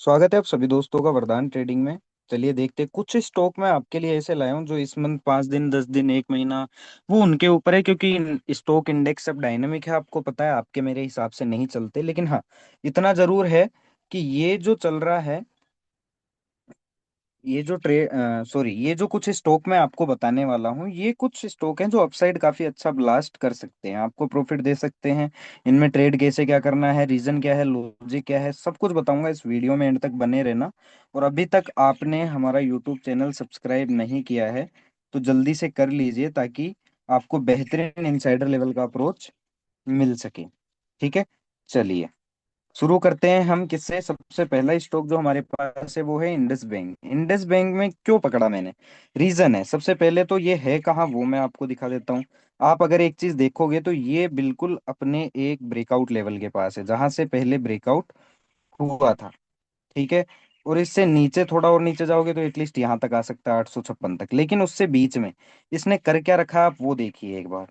स्वागत है आप सभी दोस्तों का वरदान ट्रेडिंग में। चलिए देखते हैं, कुछ स्टॉक मैं आपके लिए ऐसे लाया हूँ जो इस मंथ 5 दिन 10 दिन 1 महीना वो उनके ऊपर है, क्योंकि स्टॉक इंडेक्स अब डायनेमिक है। आपको पता है आपके मेरे हिसाब से नहीं चलते, लेकिन हाँ, इतना जरूर है कि ये जो चल रहा है, ये जो ये जो कुछ स्टॉक मैं आपको बताने वाला हूँ, ये कुछ स्टॉक हैं जो अपसाइड काफी अच्छा ब्लास्ट कर सकते हैं, आपको प्रॉफिट दे सकते हैं। इनमें ट्रेड कैसे क्या करना है, रीजन क्या है, लॉजिक क्या है, सब कुछ बताऊंगा इस वीडियो में, एंड तक बने रहना। और अभी तक आपने हमारा यूट्यूब चैनल सब्सक्राइब नहीं किया है तो जल्दी से कर लीजिए, ताकि आपको बेहतरीन इंसाइडर लेवल का अप्रोच मिल सके। ठीक है, चलिए शुरू करते हैं हम किससे। सबसे पहला स्टॉक जो हमारे पास है वो है इंडस बैंक। इंडस बैंक में क्यों पकड़ा मैंने, रीजन है। सबसे पहले तो ये है कहाँ वो मैं आपको दिखा देता हूँ। आप अगर एक चीज देखोगे तो ये बिल्कुल अपने एक ब्रेकआउट लेवल के पास है, जहां से पहले ब्रेकआउट हुआ था। ठीक है, और इससे नीचे थोड़ा और नीचे जाओगे तो एटलीस्ट यहाँ तक आ सकता है, 856 तक। लेकिन उससे बीच में इसने कर क्या रखा आप वो देखिए एक बार।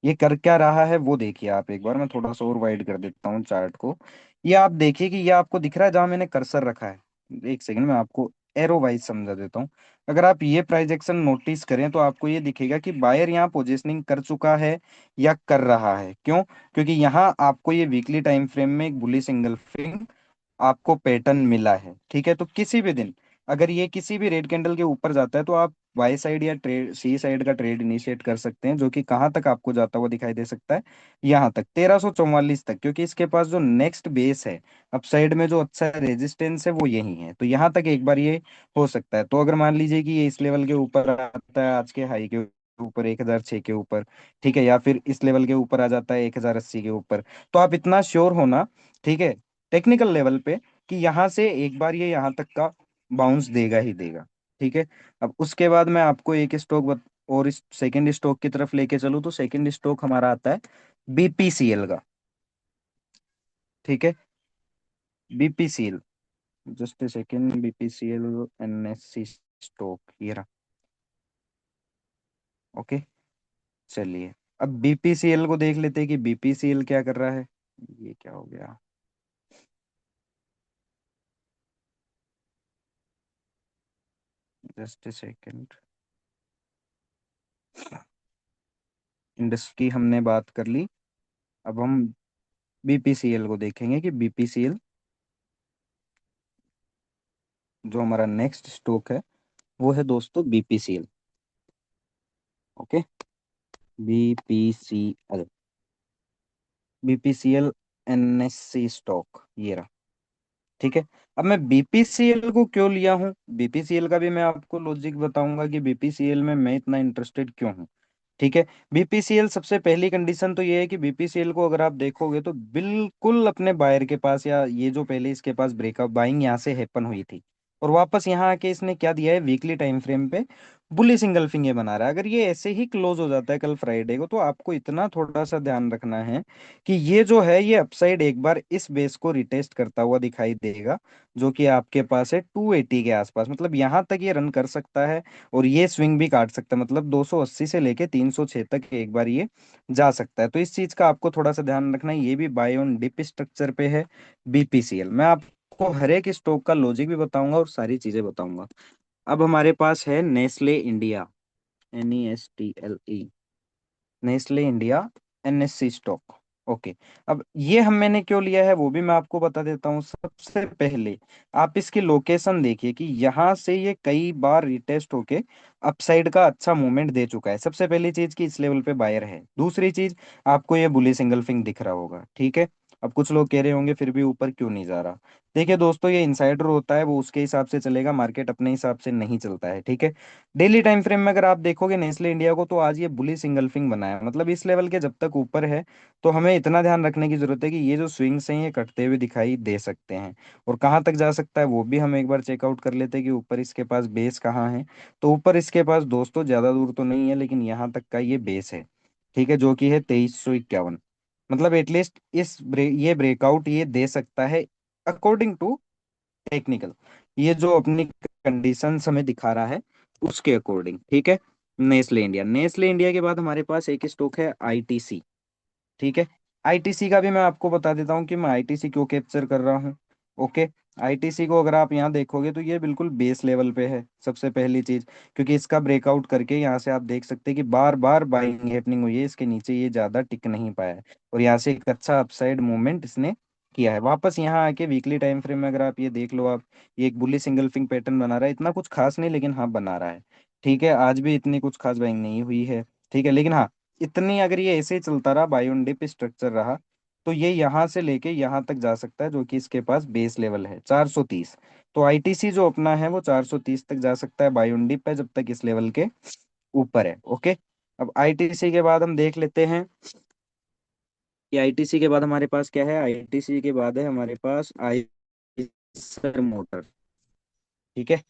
ये कर क्या रहा है वो देखिए आप एक बार। मैं थोड़ा सा और वाइड कर देता हूँ चार्ट को। ये आप देखिए कि ये आपको दिख रहा है जहां मैंने कर्सर रखा है। एक सेकंड में आपको एरो वाइज समझा देता हूँ। अगर आप ये प्राइस एक्शन नोटिस करें तो आपको ये दिखेगा कि बायर यहाँ पोजीशनिंग कर चुका है या कर रहा है। क्यों? क्योंकि यहाँ आपको ये वीकली टाइम फ्रेम में एक बुली सिंगल फिंग आपको पैटर्न मिला है। ठीक है, तो किसी भी दिन अगर ये किसी भी रेड कैंडल के ऊपर जाता है तो आप बाई साइड या ट्रेड सी साइड का ट्रेड इनिशिएट कर सकते हैं, जो कि कहाँ तक आपको जाता हुआ दिखाई दे सकता है, यहाँ तक 1344 तक, क्योंकि इसके पास जो नेक्स्ट बेस है अपसाइड में, जो अच्छा रेजिस्टेंस है वो यही है। तो यहाँ तक एक बार ये हो सकता है। तो अगर मान लीजिए कि ये इस लेवल के ऊपर आता है, आज के हाई के ऊपर 1006 के ऊपर, ठीक है, या फिर इस लेवल के ऊपर आ जाता है 1080 के ऊपर, तो आप इतना श्योर होना, ठीक है, टेक्निकल लेवल पे, कि यहाँ से एक बार ये यहाँ तक का बाउंस देगा ही देगा। ठीक है, अब उसके बाद मैं आपको एक स्टॉक और इस सेकंड स्टॉक की तरफ लेके चलूँ तो सेकंड स्टॉक हमारा आता है बीपीसीएल का। ठीक है, BPCL, just a second, BPCL NSC stock ये रहा। ओके, चलिए अब बीपीसीएल को देख लेते हैं कि बीपीसीएल क्या कर रहा है। ये क्या हो गया, जस्ट ए सेकंड। इंडस्ट्री हमने बात कर ली, अब हम बीपीसीएल को देखेंगे कि बीपीसीएल जो हमारा नेक्स्ट स्टॉक है वो है दोस्तों BPCL. Okay, BPCL, BPCL NSC stock ये रहा। ठीक है, अब मैं बीपीसीएल को क्यों लिया हूँ, बीपीसीएल का भी मैं आपको लॉजिक बताऊंगा कि बीपीसीएल में मैं इतना इंटरेस्टेड क्यों हूँ। ठीक है, बीपीसीएल सबसे पहली कंडीशन तो ये है कि बीपीसीएल को अगर आप देखोगे तो बिल्कुल अपने बायर के पास, या ये जो पहले इसके पास ब्रेकअप बाइंग यहाँ से हैपन हुई थी और वापस यहाँ आके इसने क्या दिया है, वीकली टाइम फ्रेम पे बुली सिंगल फिंगर बना रहा है। अगर ये ऐसे ही क्लोज हो जाता है कल फ्राइडे को, तो आपको इतना थोड़ा सा ध्यान रखना है कि ये जो है ये अपसाइड एक बार इस बेस को रिटेस्ट करता हुआ दिखाई देगा, जो कि आपके पास है 280 के आसपास, मतलब यहाँ तक ये रन कर सकता है। और ये स्विंग भी काट सकता है, मतलब 280 से लेके 306 तक एक बार ये जा सकता है। तो इस चीज का आपको थोड़ा सा ध्यान रखना है। ये भी बाय ऑन डिप स्ट्रक्चर पे है बीपीसीएल। मैं आपको हर एक स्टॉक का लॉजिक भी बताऊंगा और सारी चीजें बताऊंगा। अब हमारे पास है Nestle India, NESTLE, Nestle India NSC stock. Okay, अब ये हम मैंने क्यों लिया है वो भी मैं आपको बता देता हूँ। सबसे पहले आप इसकी लोकेशन देखिए कि यहाँ से ये कई बार रिटेस्ट होके अपसाइड का अच्छा मूवमेंट दे चुका है। सबसे पहली चीज कि इस लेवल पे बायर है। दूसरी चीज, आपको ये बुली सिंगल फिंग दिख रहा होगा। ठीक है, अब कुछ लोग कह रहे होंगे फिर भी ऊपर क्यों नहीं जा रहा। देखिए दोस्तों, ये इनसाइडर होता है, वो उसके हिसाब से चलेगा, मार्केट अपने हिसाब से नहीं चलता है। ठीक है, डेली टाइम फ्रेम में अगर आप देखोगे नेस्ले इंडिया को, तो आज ये बुली सिंगल्फिंग बना है, मतलब इस लेवल के जब तक ऊपर है तो हमें इतना ध्यान रखने की जरूरत है कि ये जो स्विंग्स हैं ये कटते हुए दिखाई दे सकते हैं। और कहाँ तक जा सकता है वो भी हम एक बार चेकआउट कर लेते हैं कि ऊपर इसके पास बेस कहाँ है। तो ऊपर इसके पास दोस्तों ज्यादा दूर तो नहीं है, लेकिन यहाँ तक का ये बेस है। ठीक है, जो कि है 2351, मतलब एटलीस्ट ये ब्रेकआउट ये दे सकता है अकॉर्डिंग टू टेक्निकल, ये जो अपनी कंडीशंस हमें दिखा रहा है उसके अकॉर्डिंग। ठीक है, नेस्ले इंडिया, नेस्ले इंडिया के बाद हमारे पास एक स्टॉक है आईटीसी। ठीक है, आईटीसी का भी मैं आपको बता देता हूँ कि मैं आईटीसी क्यों कैप्चर कर रहा हूँ। ओके। आईटीसी को अगर आप यहाँ देखोगे तो ये बिल्कुल बेस लेवल पे है सबसे पहली चीज, क्योंकि इसका ब्रेकआउट करके यहाँ से आप देख सकते हैं कि बार बार बाइंग हैपनिंग हुई है, इसके नीचे ये ज्यादा टिक नहीं पाया है, और यहाँ से एक अच्छा अपसाइड मूवमेंट इसने किया है। वापस यहाँ आके वीकली टाइम फ्रेम में अगर आप ये देख लो आप, ये एक बुली सिंगल फिंग पैटर्न बना रहा है, इतना कुछ खास नहीं लेकिन हाँ बना रहा है। ठीक है, आज भी इतनी कुछ खास बाइंग नहीं हुई है। ठीक है, लेकिन हाँ, इतनी अगर ये ऐसे ही चलता रहा, बाई ऑन डिप स्ट्रक्चर रहा, तो ये यहाँ से लेके यहाँ तक जा सकता है, जो कि इसके पास बेस लेवल है 430। तो आईटीसी जो अपना है वो 430 तक जा सकता है बाई ऑन डिप है, जब तक इस लेवल के ऊपर है। ओके। अब आईटीसी के बाद हम देख लेते हैं कि आईटीसी के बाद हमारे पास क्या है। आईटीसी के बाद है हमारे पास आइसर मोटर। ठीक है,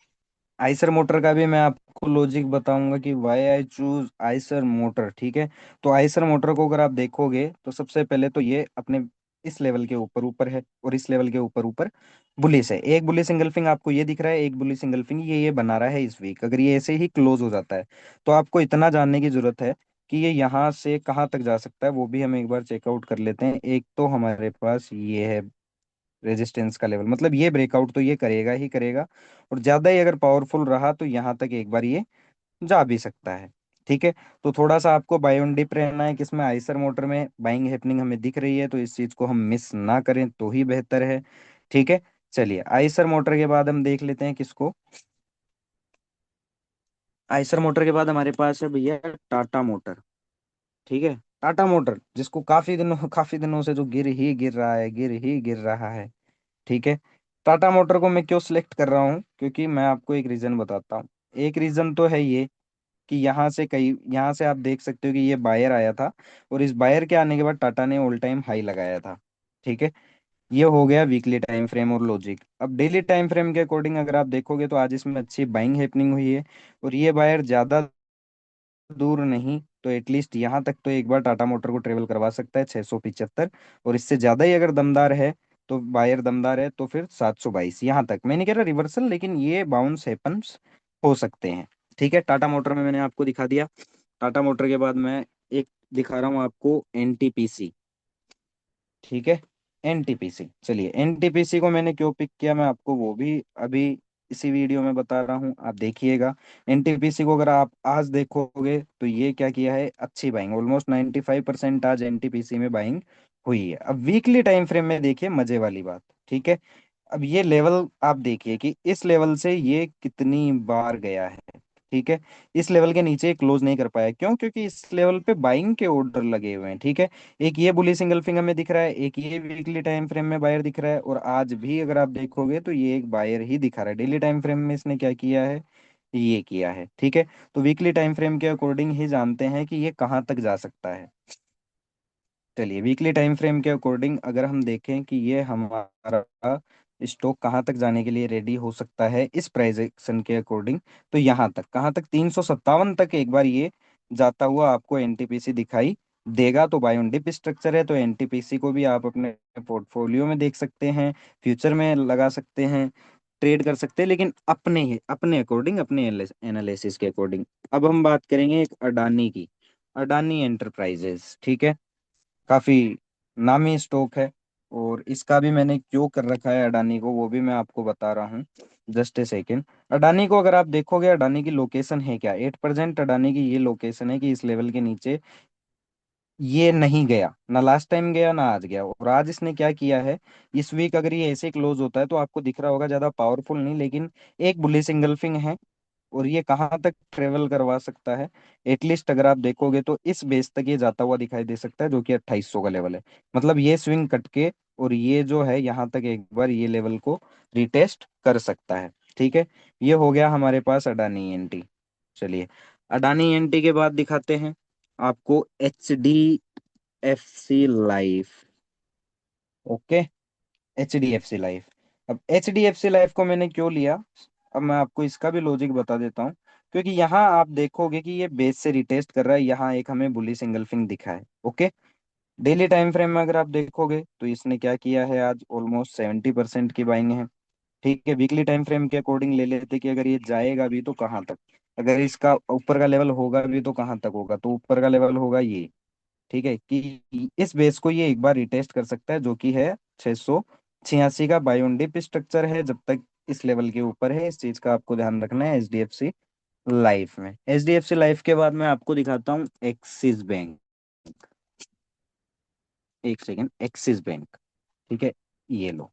आइसर मोटर का भी मैं आपको लॉजिक बताऊंगा कि why I choose Eicher motor. ठीक है, तो आइसर मोटर को अगर आप देखोगे तो सबसे पहले तो ये अपने इस लेवल के ऊपर ऊपर है, और इस लेवल के ऊपर ऊपर बुलिस है। एक बुलिस सिंगल फिंग आपको ये दिख रहा है, एक बुलिस सिंगल फिंग ये बना रहा है इस वीक। अगर ये ऐसे ही क्लोज हो जाता है तो आपको इतना जानने की जरूरत है कि ये यहाँ से कहाँ तक जा सकता है, वो भी हम एक बार चेकआउट कर लेते हैं। एक तो हमारे पास ये है रेजिस्टेंस का लेवल, मतलब ये ब्रेकआउट तो ये करेगा ही करेगा, और ज्यादा ही अगर पावरफुल रहा तो यहाँ तक एक बार ये जा भी सकता है। ठीक है, तो थोड़ा सा आपको बाय ऑन डिप रहना है कि इसमें आइसर मोटर में बाइंग हैपनिंग हमें दिख रही है, तो इस चीज को हम मिस ना करें तो ही बेहतर है। ठीक है, चलिए आइसर मोटर के बाद हम देख लेते हैं किसको। आइसर मोटर के बाद हमारे पास है भैया टाटा मोटर। ठीक है, टाटा मोटर जिसको काफी दिनों से जो गिर ही गिर रहा है, गिर ही गिर रहा है। ठीक है, टाटा मोटर को मैं क्यों सिलेक्ट कर रहा हूँ, क्योंकि मैं आपको एक रीजन बताता हूँ। एक रीजन तो है ये कि यहाँ से आप देख सकते हो कि ये बायर आया था, और इस बायर के आने के बाद टाटा ने ऑल टाइम हाई लगाया था। ठीक है, ये हो गया वीकली टाइम फ्रेम और लॉजिक। अब डेली टाइम फ्रेम के अकॉर्डिंग अगर आप देखोगे तो आज इसमें अच्छी बाइंग हैपनिंग हुई है, और ये बायर ज्यादा दूर नहीं तो एटलीस्ट यहाँ तक तो एक बार टाटा मोटर को ट्रेवल करवा सकता है 675, और इससे ज्यादा ही अगर दमदार है तो बायर दमदार है तो फिर 722 यहाँ तक। मैं नहीं कह रहा रिवर्सल, लेकिन ये बाउंस हैपन्स हो सकते हैं। ठीक है, टाटा मोटर में मैंने आपको दिखा दिया। टाटा मोटर के बाद मैं एक दिखा रहा हूँ आपको एनटीपीसी। ठीक है, एनटीपीसी, चलिए एनटीपीसी को मैंने क्यों पिक किया मैं आपको वो भी अभी इसी वीडियो में बता रहा हूँ, आप देखिएगा। एनटीपीसी को अगर आप आज देखोगे तो ये क्या किया है, अच्छी बाइंग, ऑलमोस्ट 95% आज एनटीपीसी में बाइंग हुई है। अब वीकली टाइम फ्रेम में देखिए मजे वाली बात। ठीक है, अब ये लेवल आप देखिए कि इस लेवल से ये कितनी बार गया है। ठीक है, इस लेवल के नीचे क्लोज नहीं कर पाया, क्यों? क्योंकि इस लेवल पे बाइंग के ऑर्डर लगे हुए हैं। ठीक है, एक ये बुली सिंगल फिंगर में दिख रहा है, एक ये वीकली टाइम फ्रेम में बायर दिख रहा है, और आज भी अगर आप देखोगे तो ये एक बायर ही दिखा रहा है। डेली टाइम फ्रेम में इसने क्या किया है, ये किया है। ठीक है, तो वीकली टाइम फ्रेम के अकॉर्डिंग ही जानते हैं कि ये कहाँ तक जा सकता है। चलिए वीकली टाइम फ्रेम के अकॉर्डिंग अगर हम देखें कि ये हमारा स्टॉक कहाँ तक जाने के लिए रेडी हो सकता है इस प्राइस एक्शन के अकॉर्डिंग, तो यहाँ तक, कहाँ तक, 357 तक एक बार ये जाता हुआ आपको एनटीपीसी दिखाई देगा। तो बाय ऑन डिप स्ट्रक्चर है, तो एनटीपीसी को भी आप अपने पोर्टफोलियो में देख सकते हैं, फ्यूचर में लगा सकते हैं, ट्रेड कर सकते हैं, लेकिन अपने अकॉर्डिंग, अपने एनालिसिस के अकॉर्डिंग। अब हम बात करेंगे एक अडानी की, अडानी एंटरप्राइजेस। ठीक है, काफी नामी स्टॉक है, और इसका भी मैंने क्यों कर रखा है अडानी को वो भी मैं आपको बता रहा हूँ। Just a second. अडानी को अगर आप देखोगे, अडानी की लोकेशन है क्या, 8% अडानी की ये लोकेशन है कि इस लेवल के नीचे ये नहीं गया, ना लास्ट टाइम गया ना आज गया। और आज इसने क्या किया है, इस वीक अगर ये ऐसे क्लोज होता है तो आपको दिख रहा होगा ज्यादा पावरफुल नहीं, लेकिन एक बुलिश सिंगल्फिंग है, और ये कहाँ तक ट्रेवल करवा सकता है, एटलीस्ट अगर आप देखोगे तो इस बेस तक ये जाता हुआ दिखाई दे सकता है, जो कि 2800 का लेवल है। मतलब ये स्विंग कट के और ये जो है यहाँ तक एक बार ये लेवल को रिटेस्ट कर सकता है। ठीक है, ये हो गया हमारे पास अडानी एनटी। चलिए अडानी एनटी के बाद दिखाते हैं आपको H D F C life. Okay, H D F C life. अब H D F C life को मैंने क्यों लिया, अब मैं आपको इसका भी लॉजिक बता देता हूँ। क्योंकि यहाँ आप देखोगे कि ये बेस से रिटेस्ट कर रहा है, यहाँ एक हमें बुली सिंगल फिंग दिखा है। ओके, डेली टाइम फ्रेम में अगर आप देखोगे तो इसने क्या किया है, आज ऑलमोस्ट 70% की बाइंग है। ठीक है, वीकली टाइम फ्रेम के अकॉर्डिंग ले लेते कि अगर ये जाएगा भी तो कहाँ तक, अगर इसका ऊपर का लेवल होगा भी तो कहाँ तक होगा, तो ऊपर का लेवल होगा ये। ठीक है, कि इस बेस को ये एक बार रिटेस्ट कर सकता है, जो कि है 600 छियासी का बाय ऑन डिप स्ट्रक्चर है, जब तक इस लेवल के ऊपर है। इस चीज का आपको ध्यान रखना है एचडीएफसी लाइफ में। एचडीएफसी लाइफ के बाद मैं आपको दिखाता हूँ एक्सिस बैंक। एक सेकेंड, एक्सिस बैंक। ठीक है, ये लो।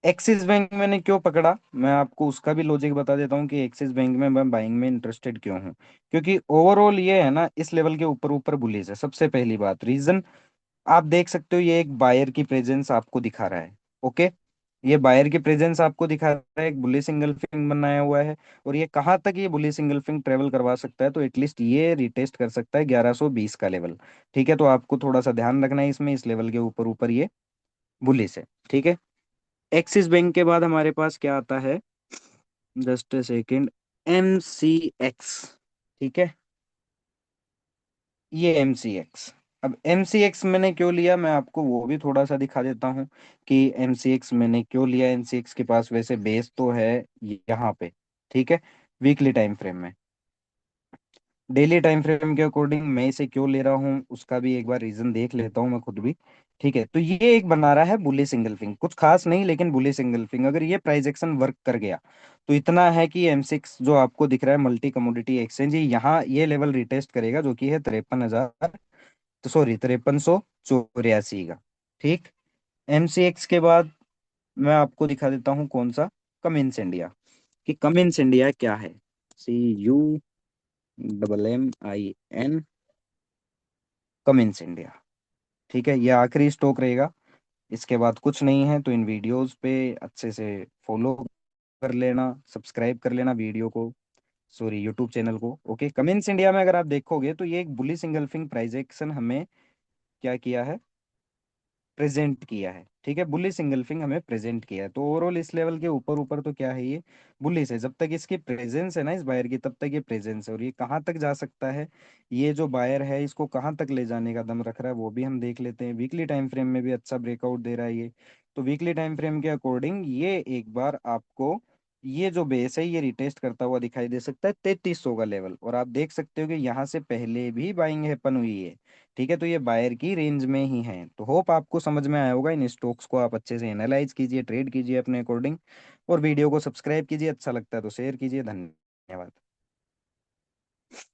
एक्सिस बैंक मैंने क्यों पकड़ा, मैं आपको उसका भी लॉजिक बता देता हूँ कि एक्सिस बैंक में मैं बाइंग में इंटरेस्टेड क्यों हूँ। क्योंकि ओवरऑल ये है ना, इस लेवल के ऊपर ऊपर बुलिश है। सबसे पहली बात, रीजन आप देख सकते हो, ये एक बायर की प्रेजेंस आपको दिखा रहा है। ओके, ये बायर की प्रेजेंस आपको दिखा रहा है, एक बुलिश सिंगल फिंग बनाया हुआ है। और ये कहाँ तक ये बुलिश सिंगल फिंग ट्रेवल करवा सकता है, तो एटलीस्ट ये रिटेस्ट कर सकता है 1120 का लेवल। ठीक है, तो आपको थोड़ा सा ध्यान रखना है इसमें, इस लेवल के ऊपर ऊपर ये बुलिश है। ठीक है, एक्सिस बैंक के बाद हमारे पास क्या आता है, just second, M C X. ठीक है, ये एम सी एक्स। अब एम सी एक्स मैंने क्यों लिया, मैं आपको वो भी थोड़ा सा दिखा देता हूँ कि एम सी एक्स मैंने क्यों लिया। एम सी एक्स के पास वैसे बेस तो है यहाँ पे। ठीक है, वीकली टाइम फ्रेम में। डेली टाइम फ्रेम के अकॉर्डिंग मैं इसे क्यों ले रहा हूँ, उसका भी एक बार रीजन देख लेता हूँ मैं खुद भी। ठीक है, तो ये एक बना रहा है बुले सिंगल फिंग, कुछ खास नहीं लेकिन बुले सिंगल फिंग। अगर ये प्राइस एक्शन वर्क कर गया तो इतना है कि एम सिक्स जो आपको दिख रहा है मल्टी कमोडिटी एक्सचेंज, यहाँ ये लेवल रिटेस्ट करेगा जो कि है 53,000, तो सॉरी 5384 का। ठीक, एम सी एक्स के बाद मैं आपको दिखा देता हूँ कौन सा, कमिंस इंडिया। कि कमिंस इंडिया क्या है, CUMMIN, कमिंस इंडिया। ठीक है, ये आखिरी स्टॉक रहेगा, इसके बाद कुछ नहीं है। तो इन वीडियोस पे अच्छे से फॉलो कर लेना, सब्सक्राइब कर लेना वीडियो को, सॉरी यूट्यूब चैनल को। ओके, कमिंस इंडिया में अगर आप देखोगे तो ये एक बुली सिंगल फिंग प्राइस एक्शन हमें क्या किया है, प्रेजेंट किया है। ठीक है, बुलिश सिंगल फिंग हमें प्रेजेंट किया है। तो ओवरऑल इस लेवल के ऊपर ऊपर तो क्या है, ये बुलिश है। जब तक इसकी प्रेजेंस है ना इस बायर की, तब तक ये प्रेजेंस है। और ये कहाँ तक जा सकता है, ये जो बायर है इसको कहाँ तक ले जाने का दम रख रहा है वो भी हम देख लेते हैं। वीकली टाइम फ्रेम में भी अच्छा ब्रेकआउट दे रहा है ये। तो वीकली टाइम फ्रेम के अकॉर्डिंग ये एक बार आपको ये जो बेस है ये रिटेस्ट करता हुआ दिखाई दे सकता है 3300 का लेवल। और आप देख सकते हो कि यहाँ से पहले भी बाइंग हैपन हुई है। ठीक है, तो ये बायर की रेंज में ही है। तो होप आपको समझ में आया होगा। इन स्टॉक्स को आप अच्छे से एनालाइज कीजिए, ट्रेड कीजिए अपने अकॉर्डिंग, और वीडियो को सब्सक्राइब कीजिए, अच्छा लगता है तो शेयर कीजिए। धन्यवाद।